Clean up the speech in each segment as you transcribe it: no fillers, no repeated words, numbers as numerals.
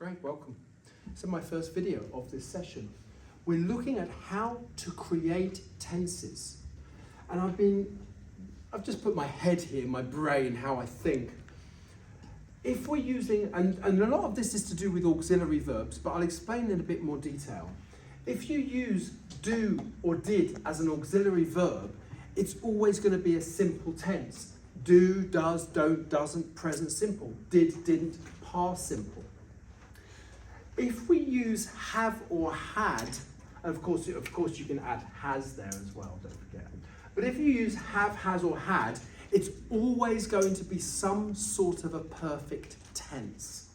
Great, welcome. So my first video of this session. We're looking at how to create tenses. And I've just put my head here, my brain, how I think. If we're using, and a lot of this is to do with auxiliary verbs, but I'll explain in a bit more detail. If you use do or did as an auxiliary verb, it's always going to be a simple tense. Do, does, don't, doesn't, present simple. Did, didn't, past simple. If we use have or had, and of course you can add has there as well, don't forget. But if you use have, has, or had, it's always going to be some sort of a perfect tense.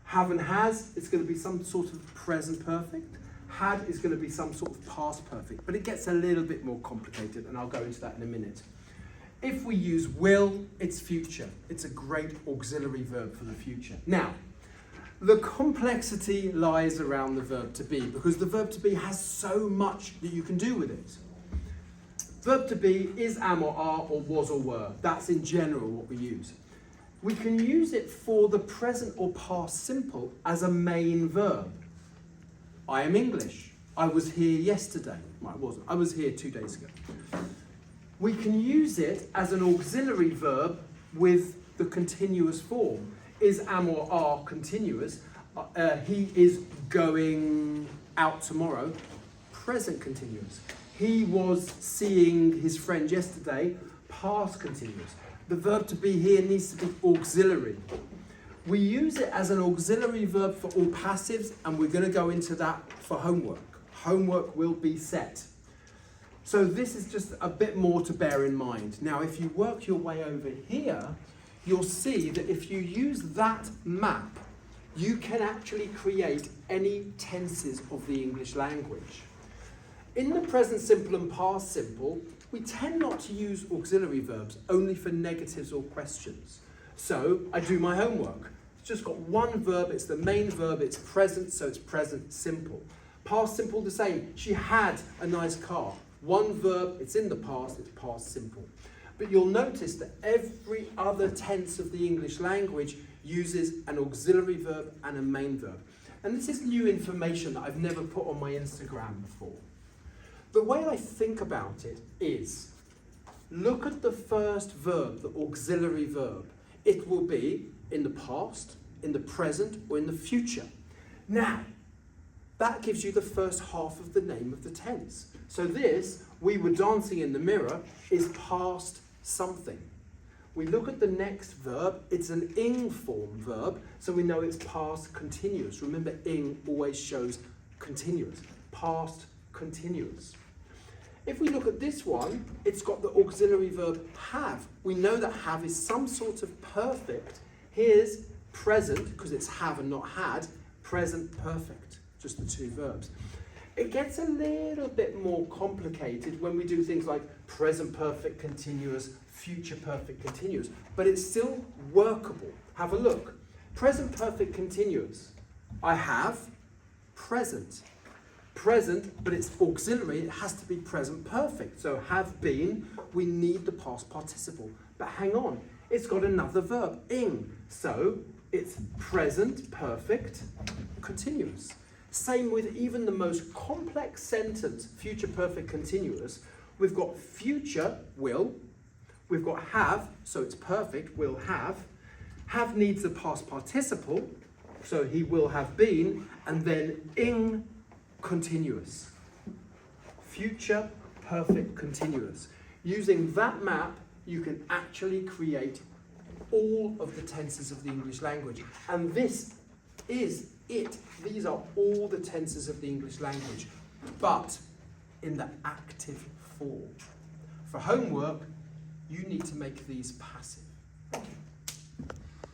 Have and has, it's going to be some sort of present perfect. Had is going to be some sort of past perfect, but it gets a little bit more complicated, and I'll go into that in a minute. If we use will, it's future. It's a great auxiliary verb for the future. Now, the complexity lies around the verb to be, because the verb to be has so much that you can do with it. Verb to be is am or are or was or were. That's in general what we use. We can use it for the present or past simple as a main verb. I am English. I was here yesterday. Well, I wasn't. I was here 2 days ago. We can use it as an auxiliary verb with the continuous form. Is am or are continuous? He is going out tomorrow. Present continuous. He was seeing his friend yesterday. Past continuous. The verb to be here needs to be auxiliary. We use it as an auxiliary verb for all passives, and we're going to go into that for homework. Homework will be set. So this is just a bit more to bear in mind. Now, if you work your way over here, you'll see that if you use that map, you can actually create any tenses of the English language. In the present simple and past simple, we tend not to use auxiliary verbs only for negatives or questions. So I do my homework. It's just got one verb, it's the main verb, it's present, so it's present simple. Past simple the same. She had a nice car. One verb, it's in the past, it's past simple. But you'll notice that every other tense of the English language uses an auxiliary verb and a main verb. And this is new information that I've never put on my Instagram before. The way I think about it is, look at the first verb, the auxiliary verb. It will be in the past, in the present, or in the future. Now, that gives you the first half of the name of the tense. So this, we were dancing in the mirror, is past something. We look at the next verb, it's an ing form verb, so we know it's past continuous. Remember, ing always shows continuous, past continuous. If we look at this one, it's got the auxiliary verb have. We know that have is some sort of perfect. Here's present, because it's have and not had, present perfect, just the two verbs. It gets a little bit more complicated when we do things like present perfect continuous, future perfect continuous, but it's still workable. Have a look. Present perfect continuous. I have, present. Present, but it's auxiliary, it has to be present perfect. So have been, we need the past participle. But hang on, it's got another verb, ing. So it's present perfect continuous. Same with even the most complex sentence, future perfect continuous. We've got future, will. We've got have, so it's perfect, will have. Have needs the past participle, so he will have been. And then ing continuous. Future perfect continuous. Using that map, you can actually create all of the tenses of the English language. And this is it. These are all the tenses of the English language, but in the active form. For homework, you need to make these passive.